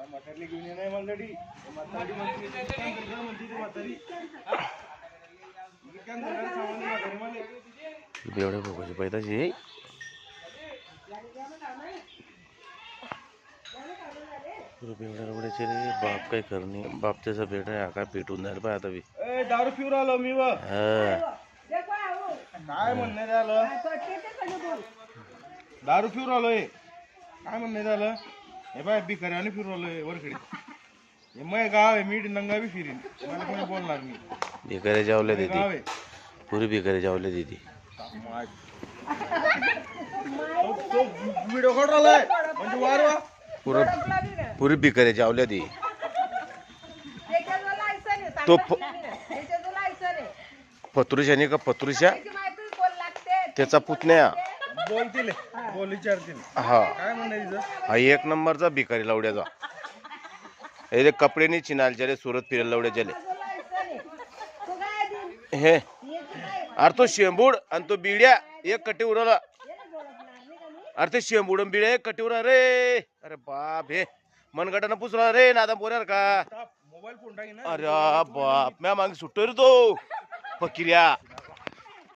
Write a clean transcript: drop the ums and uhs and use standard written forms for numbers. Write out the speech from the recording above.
म्हातारी घेऊन ये नाही मला डॅडी म्हातारी म्हणते बेवड्या बघायची पैदाची बेवड्या रवड्याचे रे बाप काय करणे बाप त्याचा बेटा आहे काय पेटून जायला पाहिजे आता बी दारू पिऊन आलो मी काय म्हणणं झालं दारू पिऊन आलोय काय म्हणणं झालं हे बाय बिकारी आणि फिरून आलोय वरकडे हे मग गाव आहे मी नंगा बी फिरीन मला कोणी बोलणार मी भिकारी जावले गाव दीदी आहे पुरी भिकारी जावले दीदी तो व्हिडिओ काढून आलाय म्हणजे वार वा पुरी भिकारी जावले दी तो पत्रुशाने का पत्रुशा त्याचा पुतण्या बोलतील बोल विचारतील हा काय म्हणायचं हा एक नंबरचा भिकारी लावड्याचा हे कपडे चिनालच्या रे सुरत फिरायला लावड्याच्या हे अरे तो शेंबूड आणि तो बिड्या एक कटे उरवला अरे ते शेंबूड बिड्या एक कटे उरा रे अरे बाप हे मनगटानं पुसला रे नादा बोऱ्यार का मोबाईल फोन टाकी ना अरे बाप म्या मागे सुट्टो रे तो फकिऱ्या